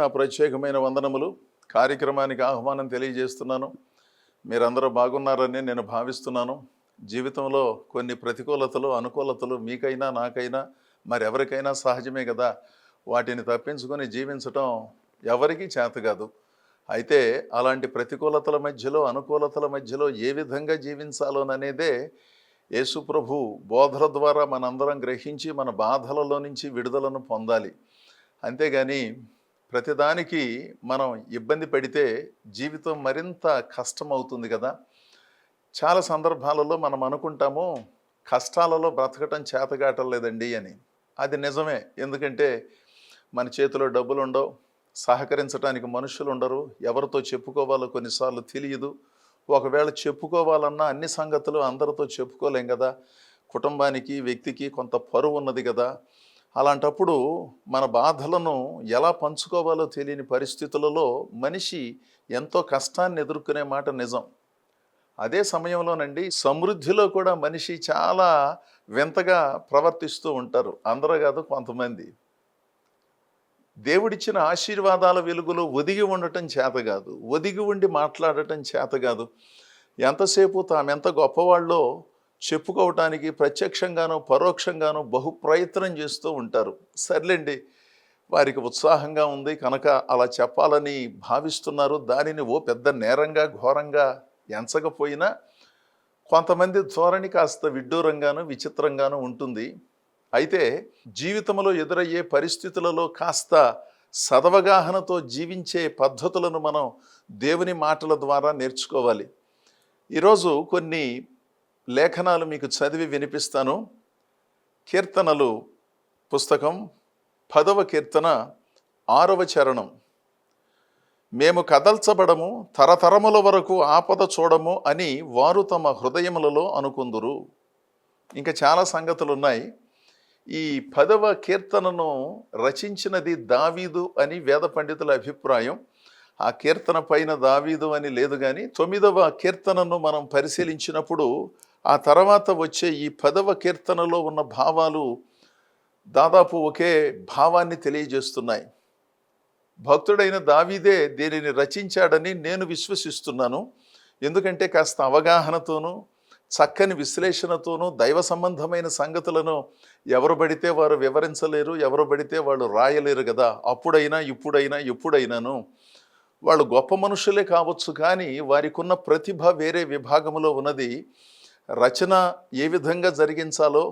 నా ప్రత్యేకమైన వందనములు. కార్యక్రమానికి ఆహ్వానం తెలియజేస్తున్నాను. మీరందరూ బాగున్నారని నేను భావిస్తున్నాను. జీవితంలో కొన్ని ప్రతికూలతలు, అనుకూలతలు మీకైనా, నాకైనా, మరెవరికైనా సహజమే కదా. వాటిని తప్పించుకొని జీవించటం ఎవరికీ చేత కాదు. అయితే అలాంటి ప్రతికూలతల మధ్యలో, అనుకూలతల మధ్యలో ఏ విధంగా జీవించాలోననేదే యేసు ప్రభు బోధల ద్వారా మనందరం గ్రహించి మన బాధలలో నుంచి విడుదలను పొందాలి. అంతేగాని ప్రతిదానికి మనం ఇబ్బంది పడితే జీవితం మరింత కష్టమవుతుంది కదా. చాలా సందర్భాలలో మనం అనుకుంటాము కష్టాలలో బ్రతకటం చేతగాటం లేదండి అని. అది నిజమే. ఎందుకంటే మన చేతిలో డబ్బులు ఉండవు, సహకరించడానికి మనుషులు ఉండరు, ఎవరితో చెప్పుకోవాలో కొన్నిసార్లు తెలియదు. ఒకవేళ చెప్పుకోవాలన్నా అన్ని సంగతులు అందరితో చెప్పుకోలేం కదా. కుటుంబానికి, వ్యక్తికి కొంత పరువు ఉన్నది కదా. అలాంటప్పుడు మన బాధలను ఎలా పంచుకోవాలో తెలియని పరిస్థితులలో మనిషి ఎంతో కష్టాన్ని ఎదుర్కొనే మాట నిజం. అదే సమయంలోనండి సమృద్ధిలో కూడా మనిషి చాలా వింతగా ప్రవర్తిస్తూ ఉంటారు. అందరూ కాదు, కొంతమంది. దేవుడిచ్చిన ఆశీర్వాదాల వెలుగులో ఒదిగి ఉండటం చేత కాదు, ఒదిగి ఉండి మాట్లాడటం చేత కాదు. ఎంతసేపు తామెంత గొప్పవాళ్ళో చెప్పుకోవటానికి ప్రత్యక్షంగానో పరోక్షంగానో బహు ప్రయత్నం చేస్తూ ఉంటారు. సర్లేండి, వారికి ఉత్సాహంగా ఉంది కనుక అలా చెప్పాలని భావిస్తున్నారు. దానిని ఓ పెద్ద నేరంగా, ఘోరంగా ఎంచకపోయినా కొంతమంది ధోరణి కాస్త విడ్డూరంగాను, విచిత్రంగాను ఉంటుంది. అయితే జీవితంలో ఎదురయ్యే పరిస్థితులలో కాస్త సదవగాహనతో జీవించే పద్ధతులను మనం దేవుని మాటల ద్వారా నేర్చుకోవాలి. ఈరోజు కొన్ని లేఖనాలు మీకు చదివి వినిపిస్తాను. కీర్తనలు పుస్తకం 10వ కీర్తన 6వ చరణం. మేము కదల్చబడము, తరతరముల వరకు ఆపద చూడము అని వారు తమ హృదయములలో అనుకుందురు. ఇంకా చాలా సంగతులు ఉన్నాయి. ఈ 10వ కీర్తనను రచించినది దావీదు అని వేద పండితుల అభిప్రాయం. ఆ కీర్తన పైన దావీదు అని లేదు, కానీ 9వ కీర్తనను మనం పరిశీలించినప్పుడు ఆ తర్వాత వచ్చే ఈ 10వ కీర్తనలో ఉన్న భావాలు దాదాపు ఒకే భావాన్ని తెలియజేస్తున్నాయి. భక్తుడైన దావీదే దీనిని రచించాడని నేను విశ్వసిస్తున్నాను. ఎందుకంటే కాస్త అవగాహనతోనూ చక్కని విశ్లేషణతోనూ దైవ సంబంధమైన సంగతులను ఎవరు పడితే వారు వివరించలేరు, ఎవరు పడితే వాళ్ళు రాయలేరు కదా. అప్పుడైనా ఇప్పుడైనా ఎప్పుడైనాను వాళ్ళు గొప్ప మనుషులే కావచ్చు, కానీ వారికి ఉన్న ప్రతిభ వేరే విభాగంలో ఉన్నది. రచన ఏ విధంగా జరిగించాలో,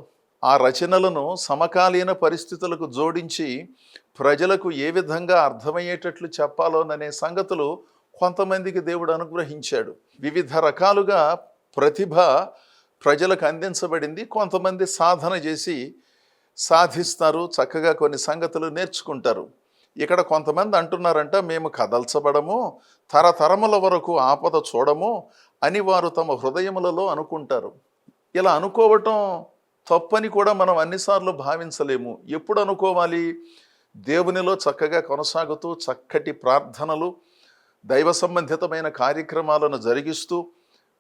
ఆ రచనలను సమకాలీన పరిస్థితులకు జోడించి ప్రజలకు ఏ విధంగా అర్థమయ్యేటట్లు చెప్పాలోననే సంగతులు కొంతమందికి దేవుడు అనుగ్రహించాడు. వివిధ రకాలుగా ప్రతిభ ప్రజలకు అందించబడింది. కొంతమంది సాధన చేసి సాధిస్తారు, చక్కగా కొన్ని సంగతులు నేర్చుకుంటారు. ఇక్కడ కొంతమంది అంటున్నారంట, మేము కదల్చబడము, తరతరముల వరకు ఆపద చూడము అని వారు తమ హృదయములలో అనుకుంటారు. ఇలా అనుకోవటం తప్పని కూడా మనం అన్నిసార్లు భావించలేము. ఎప్పుడు అనుకోవాలి? దేవునిలో చక్కగా కొనసాగుతూ చక్కటి ప్రార్థనలు, దైవ సంబంధితమైన కార్యక్రమాలను జరిగిస్తూ,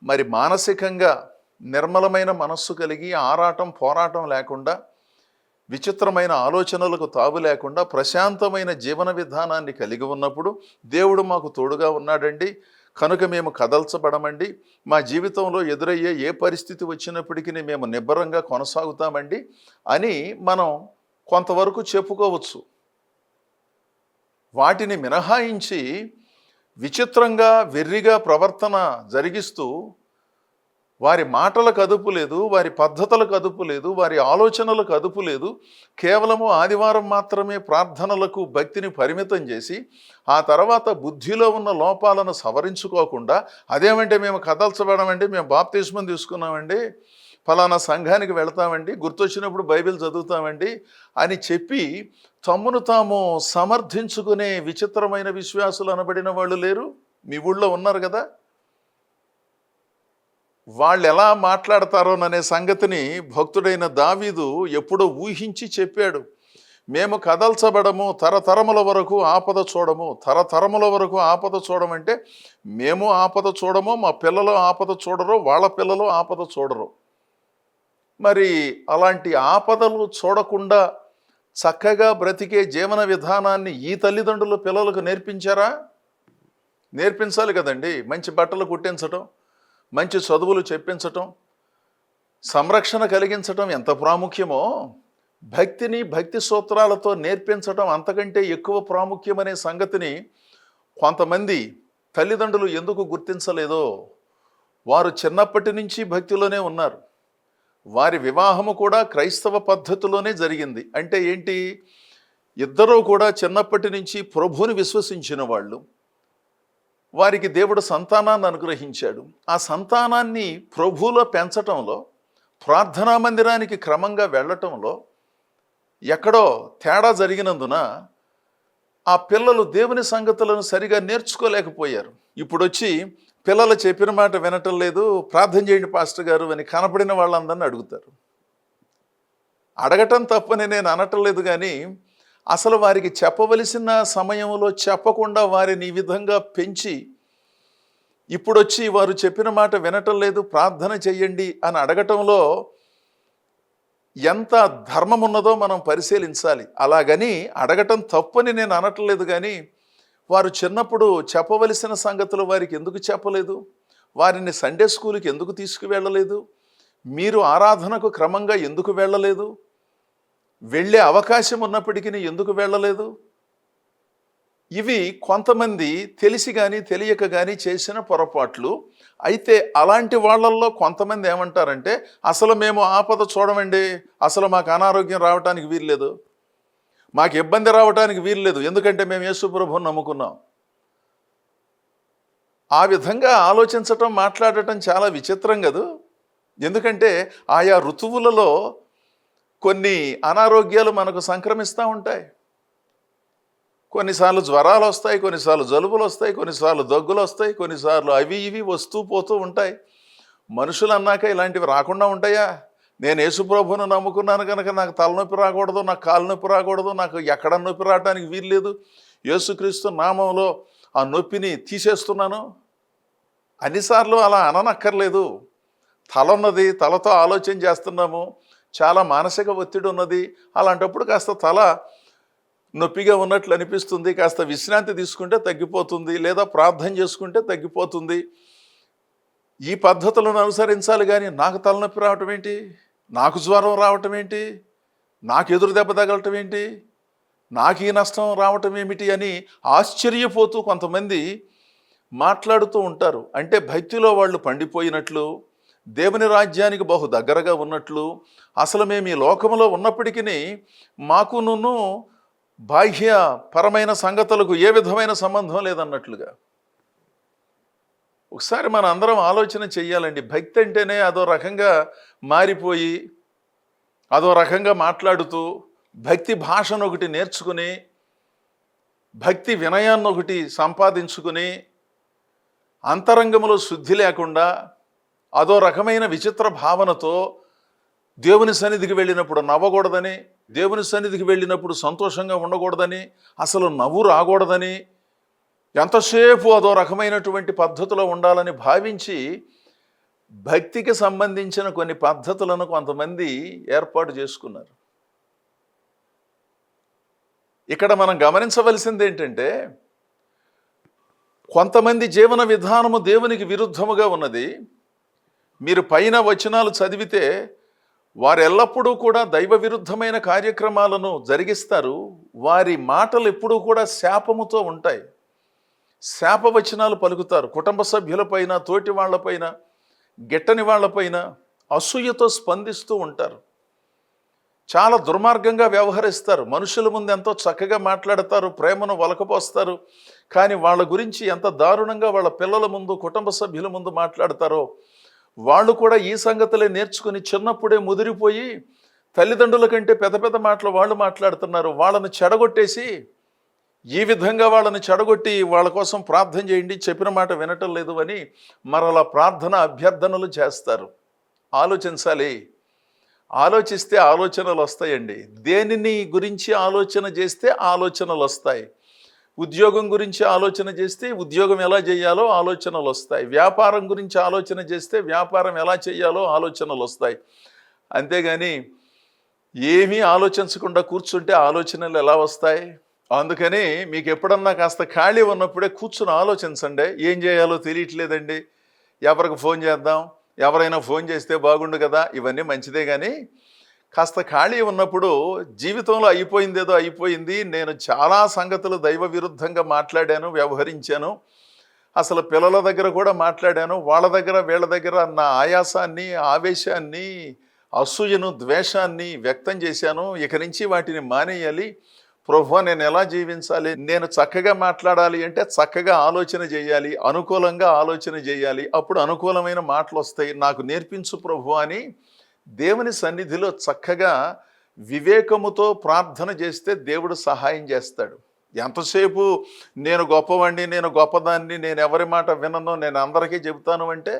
మరి మానసికంగా నిర్మలమైన మనస్సు కలిగి ఆరాటం పోరాటం లేకుండా, విచిత్రమైన ఆలోచనలకు తావు లేకుండా ప్రశాంతమైన జీవన విధానాన్ని కలిగి ఉన్నప్పుడు దేవుడు మాకు తోడుగా ఉన్నాడండి, కనుక మేము కదల్చబడమండి, మా జీవితంలో ఎదురయ్యే ఏ పరిస్థితి వచ్చినప్పటికీ మేము నిబ్బరంగా కొనసాగుతామండి అని మనం కొంతవరకు చెప్పుకోవచ్చు. వాటిని మినహాయించి విచిత్రంగా వెర్రిగా ప్రవర్తన జరిగిస్తూ వారి మాటలకు అదుపు లేదు, వారి పద్ధతులకు అదుపు లేదు, వారి ఆలోచనలకు అదుపు లేదు, కేవలము ఆదివారం మాత్రమే ప్రార్థనలకు భక్తిని పరిమితం చేసి ఆ తర్వాత బుద్ధిలో ఉన్న లోపాలను సవరించుకోకుండా, అదేమంటే మేము కదల్చబడమండి, మేము బాప్తిస్మం తీసుకున్నామండి, ఫలానా సంఘానికి వెళతామండి, గుర్తొచ్చినప్పుడు బైబిల్ చదువుతామండి అని చెప్పి తమ్మును తాము సమర్థించుకునే విచిత్రమైన విశ్వాసులు అనబడిన వాళ్ళు లేరు? మీ ఊళ్ళో ఉన్నారు కదా. వాళ్ళు ఎలా మాట్లాడతారోననే సంగతిని భక్తుడైన దావీదు ఎప్పుడో ఊహించి చెప్పాడు. మేము కదల్చబడము, తరతరముల వరకు ఆపద చూడము. తరతరముల వరకు ఆపద చూడమంటే మేము ఆపద చూడము, మా పిల్లలు ఆపద చూడరు, వాళ్ళ పిల్లలు ఆపద చూడరు. మరి అలాంటి ఆపదలు చూడకుండా చక్కగా బ్రతికే జీవన విధానాన్ని ఈ తల్లిదండ్రులు పిల్లలకు నేర్పించారా? నేర్పించాలి కదండి. మంచి బట్టలు కుట్టించటం, మంచి చదువులు చెప్పించటం, సంరక్షణ కలిగించటం ఎంత ప్రాముఖ్యమో, భక్తిని భక్తి సూత్రాలతో నేర్పించటం అంతకంటే ఎక్కువ ప్రాముఖ్యమనే సంగతిని కొంతమంది తల్లిదండ్రులు ఎందుకు గుర్తించలేదో. వారు చిన్నప్పటి నుంచి భక్తిలోనే ఉన్నారు. వారి వివాహము కూడా క్రైస్తవ పద్ధతిలోనే జరిగింది. అంటే ఏంటి? ఇద్దరూ కూడా చిన్నప్పటి నుంచి ప్రభువుని విశ్వసించిన వాళ్ళు. వారికి దేవుడు సంతానాన్ని అనుగ్రహించాడు. ఆ సంతానాన్ని ప్రభువులో పెంచటంలో, ప్రార్థనా మందిరానికి క్రమంగా వెళ్ళటంలో ఎక్కడో తేడా జరిగినందున ఆ పిల్లలు దేవుని సంగతులను సరిగా నేర్చుకోలేకపోయారు. ఇప్పుడు వచ్చి పిల్లలు చెప్పిన మాట వినటం లేదు, ప్రార్థన చేయండి పాస్టర్ గారు అని కనపడిన వాళ్ళందరినీ అడుగుతారు. అడగటం తప్పని నేను అనటం లేదు, కానీ అసలు వారికి చెప్పవలసిన సమయంలో చెప్పకుండా వారిని ఈ విధంగా పెంచి ఇప్పుడొచ్చి వారు చెప్పిన మాట వినటం లేదు, ప్రార్థన చెయ్యండి అని అడగటంలో ఎంత ధర్మం ఉన్నదో మనం పరిశీలించాలి. అలాగని అడగటం తప్పని నేను అనట్లేదు, కానీ వారు చిన్నప్పుడు చెప్పవలసిన సంగతులు వారికి ఎందుకు చెప్పలేదు? వారిని సండే స్కూల్కి ఎందుకు తీసుకువెళ్ళలేదు? మీరు ఆరాధనకు క్రమంగా ఎందుకు వెళ్ళలేదు? వెళ్ళే అవకాశం ఉన్నప్పటికీ ఎందుకు వెళ్ళలేదు? ఇవి కొంతమంది తెలిసి కానీ తెలియక కానీ చేసిన పొరపాట్లు. అయితే అలాంటి వాళ్ళల్లో కొంతమంది ఏమంటారంటే, అసలు మేము ఆపద చూడమండి, అసలు మాకు అనారోగ్యం రావడానికి వీల్లేదు, మాకు ఇబ్బంది రావడానికి వీల్లేదు, ఎందుకంటే మేము యేసు ప్రభువుని నమ్ముకున్నాం. ఆ విధంగా ఆలోచించటం, మాట్లాడటం చాలా విచిత్రం కదా. ఎందుకంటే ఆయా ఋతువులలో కొన్ని అనారోగ్యాలు మనకు సంక్రమిస్తూ ఉంటాయి. కొన్నిసార్లు జ్వరాలు వస్తాయి, కొన్నిసార్లు జలుబులు వస్తాయి, కొన్నిసార్లు దగ్గులు వస్తాయి, కొన్నిసార్లు అవి ఇవి వస్తూ పోతూ ఉంటాయి. మనుషులు అన్నాక ఇలాంటివి రాకుండా ఉంటాయా? నేను యేసుప్రభువును నమ్ముకున్నాను కనుక నాకు తలనొప్పి రాకూడదు, నాకు కాలు నొప్పి రాకూడదు, నాకు ఎక్కడ నొప్పి రావడానికి వీల్లేదు, యేసుక్రీస్తు నామంలో ఆ నొప్పిని తీసేస్తున్నాను అన్నిసార్లు అలా అననక్కర్లేదు. తల ఉన్నది, తలతో ఆలోచన చేస్తున్నాము, చాలా మానసిక ఒత్తిడి ఉన్నది, అలాంటప్పుడు కాస్త తల నొప్పిగా ఉన్నట్లు అనిపిస్తుంది, కాస్త విశ్రాంతి తీసుకుంటే తగ్గిపోతుంది, లేదా ప్రార్థన చేసుకుంటే తగ్గిపోతుంది. ఈ పద్ధతులను అనుసరించాలి. కానీ నాకు తలనొప్పి రావటం ఏంటి, నాకు జ్వరం రావటం ఏంటి, నాకు ఎదురు దెబ్బ తగలటం ఏంటి, నాకు ఈ నష్టం రావటం ఏమిటి అని ఆశ్చర్యపోతూ కొంతమంది మాట్లాడుతూ ఉంటారు. అంటే భక్తిలో వాళ్ళు పండిపోయినట్లు, దేవుని రాజ్యానికి బహు దగ్గరగా ఉన్నట్లు, అసలు మేము ఈ లోకంలో ఉన్నప్పటికీ మాకును బాహ్య పరమైన సంగతులకు ఏ విధమైన సంబంధం లేదన్నట్లుగా. ఒకసారి మన అందరం ఆలోచన చెయ్యాలండి. భక్తి అంటేనే అదో రకంగా మారిపోయి, అదో రకంగా మాట్లాడుతూ, భక్తి భాషను ఒకటి నేర్చుకుని, భక్తి వినయాన్ని ఒకటి సంపాదించుకుని, అంతరంగంలో శుద్ధి లేకుండా అదో రకమైన విచిత్ర భావనతో దేవుని సన్నిధికి వెళ్ళినప్పుడు నవ్వకూడదని, దేవుని సన్నిధికి వెళ్ళినప్పుడు సంతోషంగా ఉండకూడదని, అసలు నవ్వు రాకూడదని, ఎంతసేపు అదో రకమైనటువంటి పద్ధతిలో ఉండాలని భావించి భక్తికి సంబంధించిన కొన్ని పద్ధతులను కొంతమంది ఏర్పాటు చేసుకున్నారు. ఇక్కడ మనం గమనించవలసింది ఏంటంటే, కొంతమంది జీవన విధానము దేవునికి విరుద్ధముగా ఉన్నది. మీరు పైన వచనాలు చదివితే వారు ఎల్లప్పుడూ కూడా దైవ విరుద్ధమైన కార్యక్రమాలను జరిగిస్తారు. వారి మాటలు ఎప్పుడూ కూడా శాపముతో ఉంటాయి. శాపవచనాలు పలుకుతారు. కుటుంబ సభ్యులపైన, తోటి వాళ్ళపైన, గిట్టని వాళ్ళపైన అసూయతో స్పందిస్తూ ఉంటారు. చాలా దుర్మార్గంగా వ్యవహరిస్తారు. మనుషుల ముందు ఎంతో చక్కగా మాట్లాడతారు, ప్రేమను వలకపోస్తారు, కానీ వాళ్ళ గురించి ఎంత దారుణంగా వాళ్ళ పిల్లల ముందు, కుటుంబ సభ్యుల ముందు మాట్లాడతారో. వాళ్ళు కూడా ఈ సంగతులే నేర్చుకుని చిన్నప్పుడే ముదిరిపోయి తల్లిదండ్రుల కంటే పెద్ద పెద్ద మాటలు వాళ్ళు మాట్లాడుతున్నారు. వాళ్ళని చెడగొట్టేసి, ఈ విధంగా వాళ్ళని చెడగొట్టి వాళ్ళ కోసం ప్రార్థన చేయండి, చెప్పిన మాట వినటం లేదు అని మరలా ప్రార్థన అభ్యర్థనలు చేస్తారు. ఆలోచించాలి. ఆలోచిస్తే ఆలోచనలు వస్తాయండి. దేనిని గురించి ఆలోచన చేస్తే ఆలోచనలు వస్తాయి. ఉద్యోగం గురించి ఆలోచన చేస్తే ఉద్యోగం ఎలా చేయాలో ఆలోచనలు వస్తాయి. వ్యాపారం గురించి ఆలోచన చేస్తే వ్యాపారం ఎలా చేయాలో ఆలోచనలు వస్తాయి. అంతేగాని ఏమీ ఆలోచించకుండా కూర్చుంటే ఆలోచనలు ఎలా వస్తాయి? అందుకని మీకు ఎప్పుడన్నా కాస్త ఖాళీ ఉన్నప్పుడే కూర్చుని ఆలోచించండి. ఏం చేయాలో తెలియట్లేదండి, ఎవరికి ఫోన్ చేద్దాం, ఎవరైనా ఫోన్ చేస్తే బాగుండు కదా, ఇవన్నీ మంచిదే. కానీ కాస్త ఖాళీ ఉన్నప్పుడు జీవితంలో అయిపోయిందేదో అయిపోయింది, నేను చాలా సంగతులు దైవ విరుద్ధంగా మాట్లాడాను, వ్యవహరించాను, అసలు పిల్లల దగ్గర కూడా మాట్లాడాను, వాళ్ళ దగ్గర వీళ్ళ దగ్గర నా ఆయాసాన్ని, ఆవేశాన్ని, అసూయను, ద్వేషాన్ని వ్యక్తం చేశాను. ఇక నుంచి వాటిని మానేయాలి. ప్రభువా, నేను ఎలా జీవించాలి? నేను చక్కగా మాట్లాడాలి అంటే చక్కగా ఆలోచన చేయాలి, అనుకూలంగా ఆలోచన చేయాలి, అప్పుడు అనుకూలమైన మాటలు వస్తాయి. నాకు నేర్పించు ప్రభువా అని దేవుని సన్నిధిలో చక్కగా వివేకముతో ప్రార్థన చేస్తే దేవుడు సహాయం చేస్తాడు. ఎంతసేపు నేను గొప్పవాణ్ణి, నేను గొప్పదాన్ని, నేను ఎవరి మాట వినను, నేను అందరికీ చెబుతాను అంటే,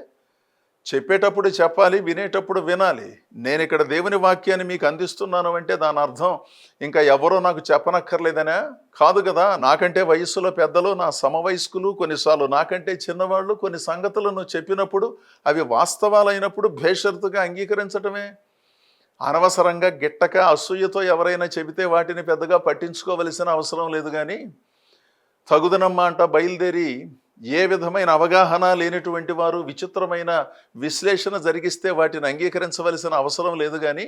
చెప్పేటప్పుడు చెప్పాలి, వినేటప్పుడు వినాలి. నేను ఇక్కడ దేవుని వాక్యాన్ని మీకు అందిస్తున్నాను అంటే దాని అర్థం ఇంకా ఎవరో నాకు చెప్పనక్కర్లేదనే కాదు కదా. నాకంటే వయస్సులో పెద్దలు, నా సమవయస్కులు, కొన్నిసార్లు నాకంటే చిన్నవాళ్ళు కొన్ని సంగతులను చెప్పినప్పుడు అవి వాస్తవాలైనప్పుడు బేషరతుగా అంగీకరించటమే. అనవసరంగా గిట్టక అసూయతో ఎవరైనా చెబితే వాటిని పెద్దగా పట్టించుకోవలసిన అవసరం లేదు. కానీ తగుదనమ్మా అంట బయలుదేరి ఏ విధమైన అవగాహన లేనటువంటి వారు విచిత్రమైన విశ్లేషణ జరిగిస్తే వాటిని అంగీకరించవలసిన అవసరం లేదు. కానీ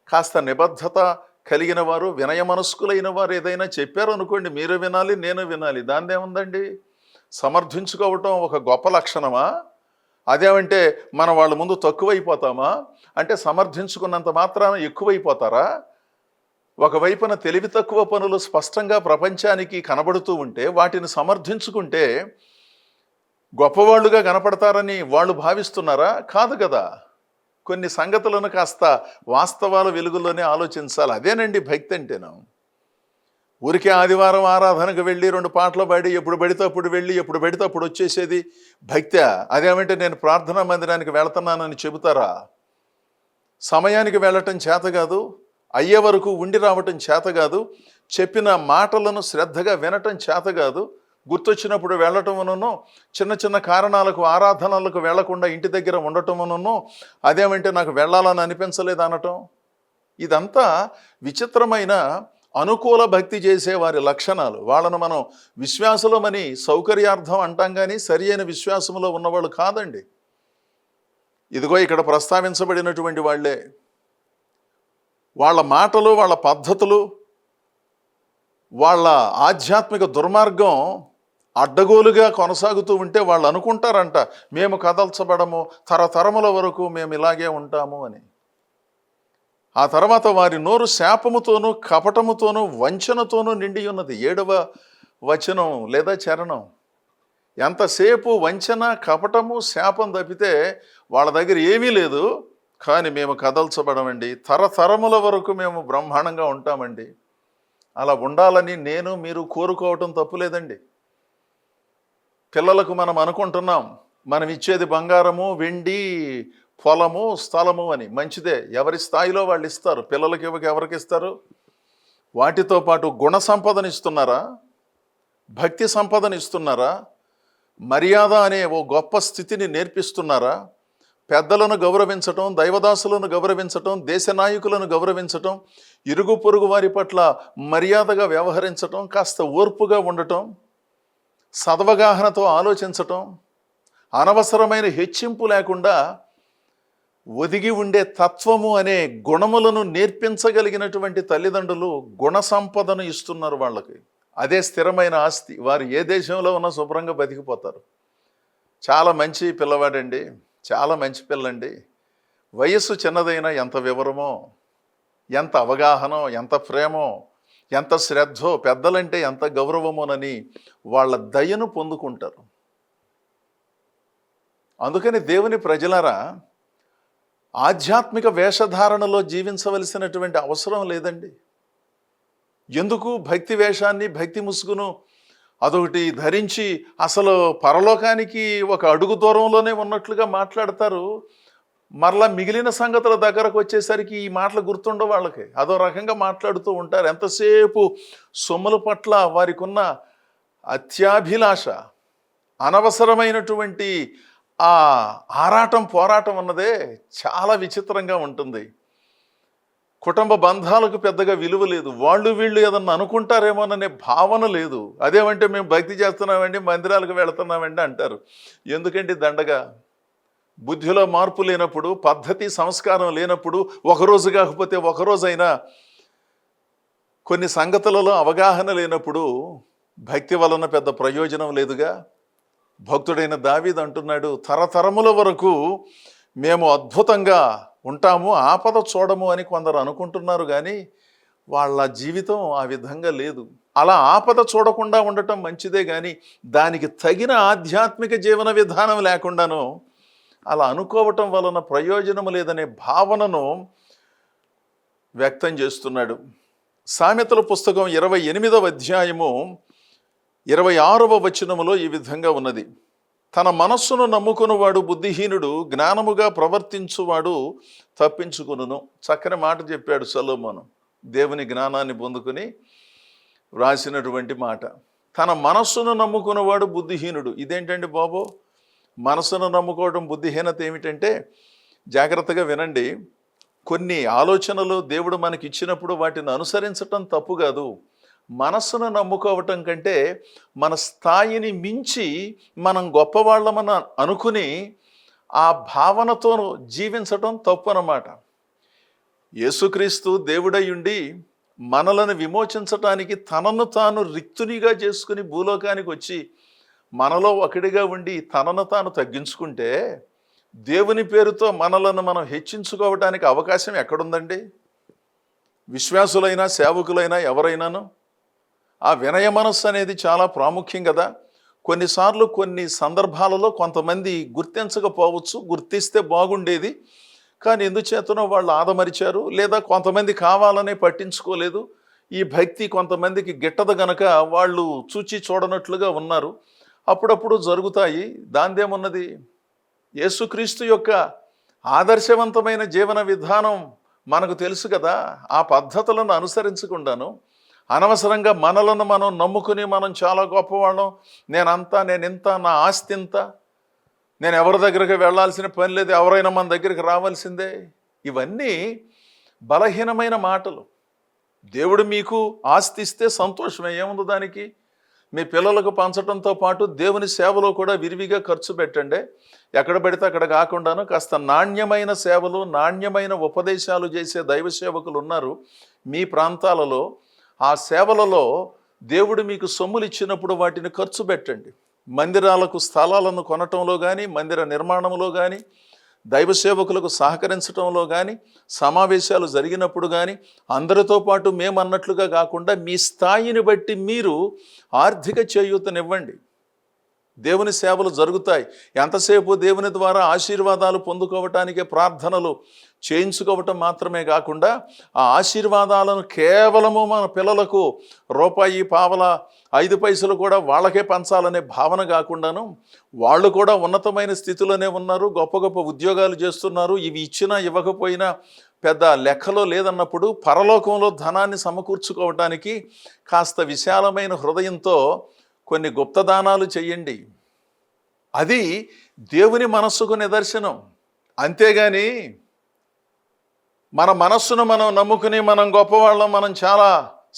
కాస్త నిబద్ధత కలిగిన వారు, వినయ మనస్కులైన వారు ఏదైనా చెప్పారు అనుకోండి, మీరు వినాలి, నేను వినాలి. దాని ఏముందండి? సమర్థించుకోవటం ఒక గొప్ప లక్షణమా? అదేమంటే మనం వాళ్ళ ముందు తక్కువైపోతామా? అంటే సమర్థించుకున్నంత మాత్రాన ఎక్కువైపోతారా? ఒకవైపున తెలివి తక్కువ పనులు స్పష్టంగా ప్రపంచానికి కనబడుతూ ఉంటే వాటిని సమర్థించుకుంటే గొప్పవాళ్ళుగా కనపడతారని వాళ్ళు భావిస్తున్నారా? కాదు కదా. కొన్ని సంగతులను కాస్త వాస్తవాల వెలుగులోనే ఆలోచించాలి. అదేనండి భక్తి అంటేను. ఊరికే ఆదివారం ఆరాధనకు వెళ్ళి 2 పాటలు పాడి ఎప్పుడు పడితే అప్పుడు వెళ్ళి ఎప్పుడు పడితే అప్పుడు వచ్చేసేది భక్తి. అదేమంటే నేను ప్రార్థనా మందిరానికి వెళుతున్నానని చెబుతారా? సమయానికి వెళ్ళటం చేత కాదు, అయ్యే వరకు ఉండి రావటం చేత కాదు, చెప్పిన మాటలను శ్రద్ధగా వినటం చేత కాదు, గుర్తొచ్చినప్పుడు వెళ్ళటమునో, చిన్న చిన్న కారణాలకు ఆరాధనలకు వెళ్లకుండా ఇంటి దగ్గర ఉండటమునో, అదేమంటే నాకు వెళ్ళాలని అనిపించలేదు అనటం. ఇదంతా విచిత్రమైన అనుకూల భక్తి చేసే వారి లక్షణాలు. వాళ్ళను మనం విశ్వాసులమని సౌకర్యార్థం అంటాం, కానీ సరి అయిన విశ్వాసంలో ఉన్నవాళ్ళు కాదండి. ఇదిగో ఇక్కడ ప్రస్తావించబడినటువంటి వాళ్ళే. వాళ్ళ మాటలు, వాళ్ళ పద్ధతులు, వాళ్ళ ఆధ్యాత్మిక దుర్మార్గం అడ్డగోలుగా కొనసాగుతూ ఉంటే వాళ్ళు అనుకుంటారంట, మేము కదల్చబడము, తరతరముల వరకు మేము ఇలాగే ఉంటాము అని. ఆ తర్వాత వారి నోరు శాపముతోనూ, కపటముతోనూ, వంచనతోనూ నిండి ఉన్నది. 7వ వచనం లేదా చరణం. ఎంతసేపు వంచన, కపటము, శాపం తప్పితే వాళ్ళ దగ్గర ఏమీ లేదు. కానీ మేము కదల్చబడమండి, తరతరముల వరకు మేము బ్రహ్మాండంగా ఉంటామండి. అలా ఉండాలని నేను మీరు కోరుకోవటం తప్పులేదండి. పిల్లలకు మనం అనుకుంటున్నాం మనం ఇచ్చేది బంగారము, వెండి, పొలము, స్థలము అని. మంచిదే, ఎవరి స్థాయిలో వాళ్ళు ఇస్తారు. పిల్లలకి ఎవరికి ఇస్తారు? వాటితో పాటు గుణ సంపదను ఇస్తున్నారా? భక్తి సంపదను ఇస్తున్నారా? మర్యాద అనే ఓ గొప్ప స్థితిని నేర్పిస్తున్నారా? పెద్దలను గౌరవించటం, దైవదాసులను గౌరవించటం, దేశ నాయకులను గౌరవించటం, ఇరుగు పొరుగు వారి పట్ల మర్యాదగా వ్యవహరించటం, కాస్త ఓర్పుగా ఉండటం, సదవగాహనతో ఆలోచించటం, అనవసరమైన హెచ్చింపు లేకుండా ఒదిగి ఉండే తత్వము అనే గుణములను నేర్పించగలిగినటువంటి తల్లిదండ్రులు గుణ సంపదను ఇస్తున్నారు వాళ్ళకి. అదే స్థిరమైన ఆస్తి. వారు ఏ దేశంలో ఉన్నా శుభ్రంగా బతికిపోతారు. చాలా మంచి పిల్లవాడండి, చాలా మంచి పిల్లండి. వయస్సు చిన్నదైనా ఎంత వివరమో, ఎంత అవగాహనో, ఎంత ప్రేమో, ఎంత శ్రద్ధో, పెద్దలంటే ఎంత గౌరవమోనని వాళ్ళ దయను పొందుకుంటారు. అందుకని దేవుని ప్రజలారా, ఆధ్యాత్మిక వేషధారణలో జీవించవలసినటువంటి అవసరం లేదండి. ఎందుకు భక్తి వేషాన్ని, భక్తి ముసుగును అదొకటి ధరించి అసలు పరలోకానికి ఒక అడుగు దూరంలోనే ఉన్నట్లుగా మాట్లాడతారు. మరలా మిగిలిన సంగతుల దగ్గరకు వచ్చేసరికి ఈ మాటలు గుర్తుండవు వాళ్ళకి. అదో రకంగా మాట్లాడుతూ ఉంటారు. ఎంతసేపు సొమ్ముల పట్ల వారికి ఉన్న అత్యాభిలాష, అనవసరమైనటువంటి ఆ ఆరాటం, పోరాటం అన్నదే చాలా విచిత్రంగా ఉంటుంది. కుటుంబ బంధాలకు పెద్దగా విలువ లేదు. వాళ్ళు వీళ్ళు ఏదన్నా అనుకుంటారేమోననే భావన లేదు. అదేమంటే మేము భక్తి చేస్తున్నామండి, మందిరాలకు వెళుతున్నామండి అంటారు. ఎందుకండి దండగా? బుద్ధిలో మార్పు లేనప్పుడు, పద్ధతి సంస్కారం లేనప్పుడు, ఒకరోజు కాకపోతే ఒకరోజైనా కొన్ని సంగతులలో అవగాహన లేనప్పుడు భక్తి వలన పెద్ద ప్రయోజనం లేదుగా. భక్తుడైన దావీదు అంటున్నాడు, తరతరముల వరకు మేము అద్భుతంగా ఉంటాము, ఆపద చూడము అని కొందరు అనుకుంటున్నారు, కానీ వాళ్ళ జీవితం ఆ విధంగా లేదు. అలా ఆపద చూడకుండా ఉండటం మంచిదే, కానీ దానికి తగిన ఆధ్యాత్మిక జీవన విధానం లేకుండాను అలా అనుకోవటం వలన ప్రయోజనం లేదనే భావనను వ్యక్తం చేస్తున్నాడు. సామెతల పుస్తకం 28వ అధ్యాయము 26వ వచనములో ఈ విధంగా ఉన్నది. తన మనస్సును నమ్ముకున్నవాడు బుద్ధిహీనుడు, జ్ఞానముగా ప్రవర్తించువాడు తప్పించుకును. చక్కని మాట చెప్పాడు సొలొమోను, దేవుని జ్ఞానాన్ని పొందుకుని వ్రాసినటువంటి మాట. తన మనస్సును నమ్ముకున్నవాడు బుద్ధిహీనుడు. ఇదేంటండి బాబు? మనసును నమ్ముకోవడం బుద్ధిహీనత ఏమిటంటే, జాగ్రత్తగా వినండి. కొన్ని ఆలోచనలు దేవుడు మనకి ఇచ్చినప్పుడు వాటిని అనుసరించటం తప్పు కాదు. మనస్సును నమ్ముకోవటం కంటే మన స్థాయిని మించి మనం గొప్పవాళ్ళమని అనుకుని ఆ భావనతో జీవించటం తప్పు అన్నమాట. యేసుక్రీస్తు దేవుడై ఉండి మనలను విమోచించటానికి తనను తాను రిక్తునిగా చేసుకుని భూలోకానికి వచ్చి మనలో ఒకడిగా ఉండి తనను తాను తగ్గించుకుంటే దేవుని పేరుతో మనలను మనం హెచ్చించుకోవటానికి అవకాశం ఎక్కడుందండి? విశ్వాసులైనా సేవకులైనా ఎవరైనాను ఆ వినయ మనస్సు అనేది చాలా ప్రాముఖ్యం కదా. కొన్నిసార్లు కొన్ని సందర్భాలలో కొంతమంది గుర్తించకపోవచ్చు, గుర్తిస్తే బాగుండేది, కానీ ఎందుచేతనో వాళ్ళు ఆదమరిచారు, లేదా కొంతమంది కావాలనే పట్టించుకోలేదు. ఈ భక్తి కొంతమందికి గిట్టదు గనక వాళ్ళు చూచి చూడనట్లుగా ఉన్నారు. అప్పుడప్పుడు జరుగుతాయి, దాందేమున్నది? యేసుక్రీస్తు యొక్క ఆదర్శవంతమైన జీవన విధానం మనకు తెలుసు కదా. ఆ పద్ధతులను అనుసరించకుండాను అనవసరంగా మనలను మనం నమ్ముకుని మనం చాలా గొప్పవాళ్ళం, నేనంతా, నేనింత, నా ఆస్తి ఇంత, నేను ఎవరి దగ్గరికి వెళ్ళాల్సిన పని లేదు, ఎవరైనా మన దగ్గరికి రావాల్సిందే, ఇవన్నీ బలహీనమైన మాటలు. దేవుడు మీకు ఆస్తి ఇస్తే సంతోషమే, ఏముంది దానికి? మీ పిల్లలకు పంచడంతో పాటు దేవుని సేవలో కూడా విరివిగా ఖర్చు పెట్టండి. ఎక్కడ పెడితే అక్కడ కాకుండాను కాస్త నాణ్యమైన సేవలు, నాణ్యమైన ఉపదేశాలు చేసే దైవ సేవకులు ఉన్నారు మీ ప్రాంతాలలో. ఆ సేవలలో దేవుడు మీకు సొమ్ములు ఇచ్చినప్పుడు వాటిని ఖర్చు పెట్టండి. మందిరాలకు స్థలాలను కొనటంలో కానీ, మందిర నిర్మాణంలో కానీ, దైవ సేవకులకు సహకరించడంలో కానీ, సమావేశాలు జరిగినప్పుడు కానీ అందరితో పాటు మేమన్నట్లుగా కాకుండా మీ స్థాయిని బట్టి మీరు ఆర్థిక చేయూతనివ్వండి. దేవుని సేవలు జరుగుతాయి. ఎంతసేపు దేవుని ద్వారా ఆశీర్వాదాలు పొందుకోవటానికే ప్రార్థనలు చేయించుకోవటం మాత్రమే కాకుండా ఆ ఆశీర్వాదాలను కేవలము మన పిల్లలకు రూపాయి, పావల, 5 పైసలు కూడా వాళ్ళకే పంచాలనే భావన కాకుండాను, వాళ్ళు కూడా ఉన్నతమైన స్థితిలోనే ఉన్నారు, గొప్ప గొప్ప ఉద్యోగాలు చేస్తున్నారు, ఇవి ఇచ్చినా ఇవ్వకపోయినా పెద్ద లెక్కలో లేదన్నప్పుడు పరలోకంలో ధనాన్ని సమకూర్చుకోవటానికి కాస్త విశాలమైన హృదయంతో కొన్ని గుప్తదానాలు చెయ్యండి. అది దేవుని మనస్సుకు నిదర్శనం. అంతేగాని మన మనస్సును మనం నమ్ముకుని మనం గొప్పవాళ్ళం, మనం చాలా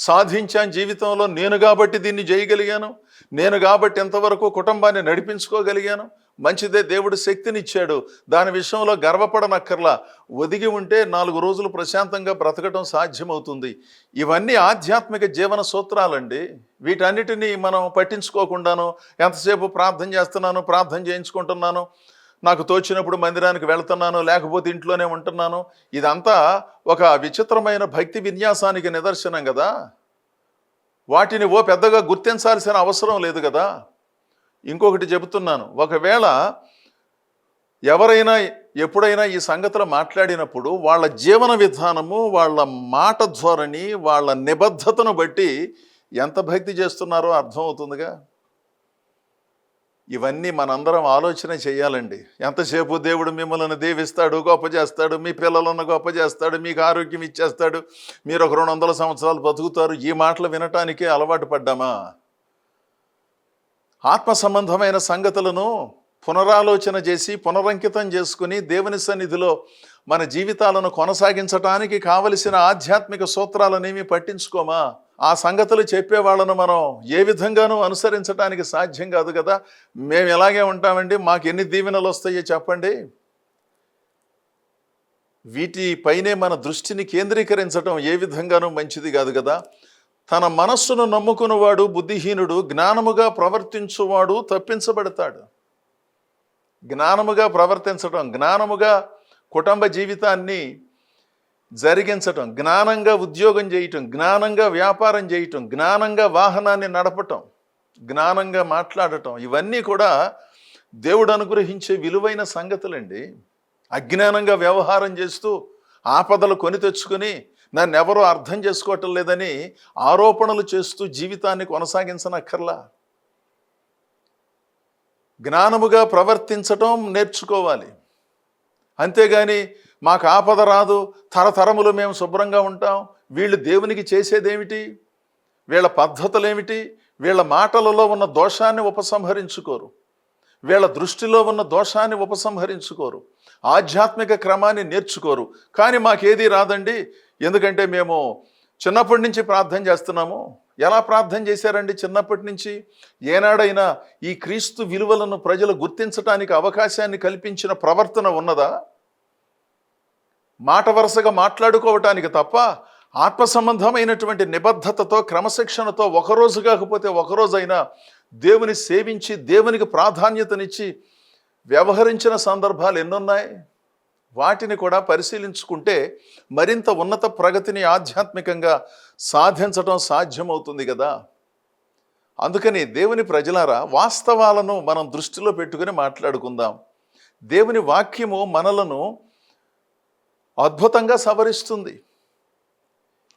సాధించాం జీవితంలో, నేను కాబట్టి దీన్ని చేయగలిగాను, నేను కాబట్టి ఎంతవరకు కుటుంబాన్ని నడిపించుకోగలిగాను, మంచిదే, దేవుడు శక్తినిచ్చాడు, దాని విషయంలో గర్వపడనక్కర్లా, ఒదిగి ఉంటే 4 రోజులు ప్రశాంతంగా బ్రతకటం సాధ్యమవుతుంది. ఇవన్నీ ఆధ్యాత్మిక జీవన సూత్రాలండి. వీటన్నిటినీ మనం పట్టించుకోకుండాను ఎంతసేపు ప్రార్థన చేస్తున్నాను, ప్రార్థన చేయించుకుంటున్నాను, నాకు తోచినప్పుడు మందిరానికి వెళ్తున్నాను, లేకపోతే ఇంట్లోనే ఉంటున్నాను, ఇదంతా ఒక విచిత్రమైన భక్తి విన్యాసానికి నిదర్శనం కదా. వాటిని పెద్దగా గుర్తించాల్సిన అవసరం లేదు కదా. ఇంకొకటి చెబుతున్నాను, ఒకవేళ ఎవరైనా ఎప్పుడైనా ఈ సంగతులు మాట్లాడినప్పుడు వాళ్ళ జీవన విధానము, వాళ్ళ మాట ధోరణి, వాళ్ళ నిబద్ధతను బట్టి ఎంత భక్తి చేస్తున్నారో అర్థమవుతుందిగా. ఇవన్నీ మనందరం ఆలోచన చేయాలండి. ఎంతసేపు దేవుడు మిమ్మల్ని దీవిస్తాడు, గొప్ప చేస్తాడు, మీ పిల్లలను గొప్ప చేస్తాడు, మీకు ఆరోగ్యం ఇచ్చేస్తాడు, మీరు ఒక 200 సంవత్సరాలు బతుకుతారు, ఈ మాటలు వినటానికే అలవాటు పడ్డామా? ఆత్మ సంబంధమైన సంగతులను పునరాలోచన చేసి పునరంకితం చేసుకుని దేవుని సన్నిధిలో మన జీవితాలను కొనసాగించటానికి కావలసిన ఆధ్యాత్మిక సూత్రాలనేమి పట్టించుకోమా? ఆ సంగతులు చెప్పేవాళ్ళను మనం ఏ విధంగానూ అనుసరించడానికి సాధ్యం కాదు కదా. మేము ఎలాగే ఉంటామండి, మాకు ఎన్ని దీవెనలు వస్తాయో చెప్పండి. వీటిపైనే మన దృష్టిని కేంద్రీకరించడం ఏ విధంగానూ మంచిది కాదు కదా. తన మనస్సును నమ్ముకున్నవాడు బుద్ధిహీనుడు, జ్ఞానముగా ప్రవర్తించువాడు తప్పించబడతాడు. జ్ఞానముగా ప్రవర్తించడం, జ్ఞానముగా కుటుంబ జీవితాన్ని జరిగించటం, జ్ఞానంగా ఉద్యోగం చేయటం, జ్ఞానంగా వ్యాపారం చేయటం, జ్ఞానంగా వాహనాన్ని నడపటం, జ్ఞానంగా మాట్లాడటం, ఇవన్నీ కూడా దేవుడు అనుగ్రహించే విలువైన సంగతులండి. అజ్ఞానంగా వ్యవహారం చేస్తూ ఆపదలు కొని తెచ్చుకొని నన్ను ఎవరో అర్థం చేసుకోవటం లేదని ఆరోపణలు చేస్తూ జీవితాన్ని కొనసాగించనక్కర్లా. జ్ఞానముగా ప్రవర్తించటం నేర్చుకోవాలి. అంతేగాని మాకు ఆపద రాదు, తరతరములు మేము శుభ్రంగా ఉంటాం, వీళ్ళు దేవునికి చేసేదేమిటి, వీళ్ళ పద్ధతులేమిటి, వీళ్ళ మాటలలో ఉన్న దోషాన్ని ఉపసంహరించుకోరు, వీళ్ళ దృష్టిలో ఉన్న దోషాన్ని ఉపసంహరించుకోరు, ఆధ్యాత్మిక క్రమాన్ని నేర్చుకోరు. కానీ మాకేదీ రాదండి, ఎందుకంటే మేము చిన్నప్పటి నుంచి ప్రార్థన చేస్తున్నాము. ఎలా ప్రార్థన చేశారండి చిన్నప్పటి నుంచి? ఏనాడైనా ఈ క్రీస్తు విలువలను ప్రజలు గుర్తించడానికి అవకాశాన్ని కల్పించిన ప్రవర్తన ఉన్నదా? మాట వరుసగా మాట్లాడుకోవటానికి తప్ప ఆత్మ సంబంధమైనటువంటి నిబద్ధతతో క్రమశిక్షణతో ఒకరోజు కాకపోతే ఒకరోజైనా దేవుని సేవించి దేవునికి ప్రాధాన్యతనిచ్చి వ్యవహరించిన సందర్భాలు ఎన్నున్నాయి? వాటిని కూడా పరిశీలించుకుంటే మరింత ఉన్నత ప్రగతిని ఆధ్యాత్మికంగా సాధించడం సాధ్యమవుతుంది కదా. అందుకని దేవుని ప్రజలారా, వాస్తవాలను మనం దృష్టిలో పెట్టుకుని మాట్లాడుకుందాం. దేవుని వాక్యము మనలను అద్భుతంగా సవరిస్తుంది.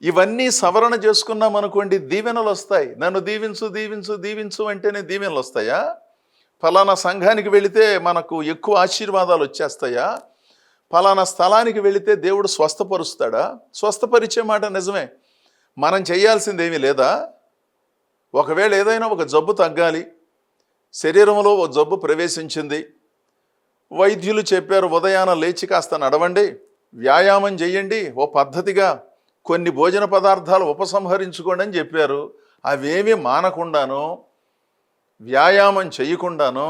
ఇవన్నీ సవరణ చేసుకున్నాం అనుకోండి, దీవెనలు వస్తాయి. నన్ను దీవించు దీవించు దీవించు అంటేనే దీవెనలు వస్తాయా? ఫలానా సంఘానికి వెళితే మనకు ఎక్కువ ఆశీర్వాదాలు వచ్చేస్తాయా? ఫలానా స్థలానికి వెళితే దేవుడు స్వస్థపరుస్తాడా? స్వస్థపరిచే మాట నిజమే, మనం చేయాల్సిందేమీ లేదా? ఒకవేళ ఏదైనా ఒక జబ్బు తగ్గాలి, శరీరంలో ఒక జబ్బు ప్రవేశించింది, వైద్యులు చెప్పారు ఉదయాన లేచి కాస్త నడవండి, వ్యాయామం చేయండి, ఓ పద్ధతిగా కొన్ని భోజన పదార్థాలు ఉపసంహరించుకోండి అని చెప్పారు. అవేమీ మానకుండాను, వ్యాయామం చేయకుండాను,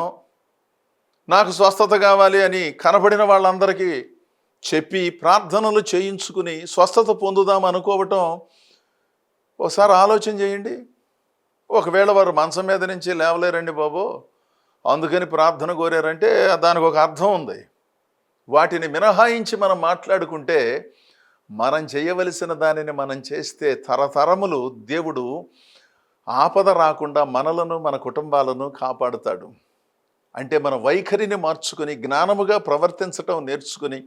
నాకు స్వస్థత కావాలి అని కనబడిన వాళ్ళందరికీ చెప్పి ప్రార్థనలు చేయించుకుని స్వస్థత పొందుదాం అనుకోవటం ఒకసారి ఆలోచన చేయండి. ఒకవేళ వారు మంచం మీద నుంచి లేవలేరండి బాబు, అందుకని ప్రార్థన కోరారంటే దానికి ఒక అర్థం ఉంది. వాటిని మినహాయించి మనం మాట్లాడుకుంటే, మనం చేయవలసిన దానిని మనం చేస్తే తరతరములు దేవుడు ఆపద రాకుండా మనలను మన కుటుంబాలను కాపాడుతాడు. అంటే మన వైఖరిని మార్చుకొని జ్ఞానముగా ప్రవర్తించటం నేర్చుకుని,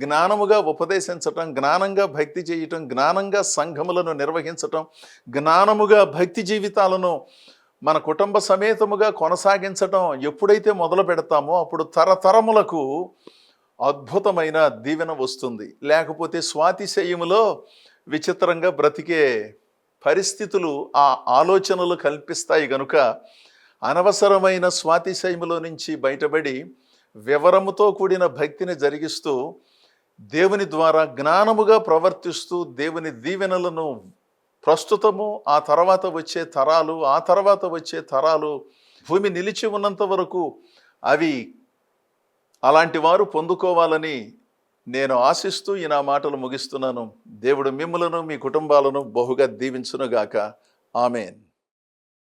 జ్ఞానముగా ఉపదేశించటం, జ్ఞానంగా భక్తి చేయటం, జ్ఞానంగా సంఘములను నిర్వహించటం, జ్ఞానముగా భక్తి జీవితాలను మన కుటుంబ సమేతముగా కొనసాగించటం ఎప్పుడైతే మొదలు పెడతామో అప్పుడు తరతరములకు అద్భుతమైన దీవెన వస్తుంది. లేకపోతే స్వాతిశయములో విచిత్రంగా బ్రతికే పరిస్థితులు ఆ ఆలోచనలు కల్పిస్తాయి. గనుక అనవసరమైన స్వాతిశయములో నుంచి బయటపడి వివరముతో కూడిన భక్తిని జరిగిస్తూ దేవుని ద్వారా జ్ఞానముగా ప్రవర్తిస్తూ దేవుని దీవెనలను ప్రస్తుతము, ఆ తర్వాత వచ్చే తరాలు, ఆ తర్వాత వచ్చే తరాలు, భూమి నిలిచి ఉన్నంత వరకు అవి అలాంటి వారు పొందుకోవాలని నేను ఆశిస్తూ ఈ నా మాటలు ముగిస్తున్నాను. దేవుడు మిమ్ములను మీ కుటుంబాలను బహుగా దీవించునుగాక. ఆమేన్.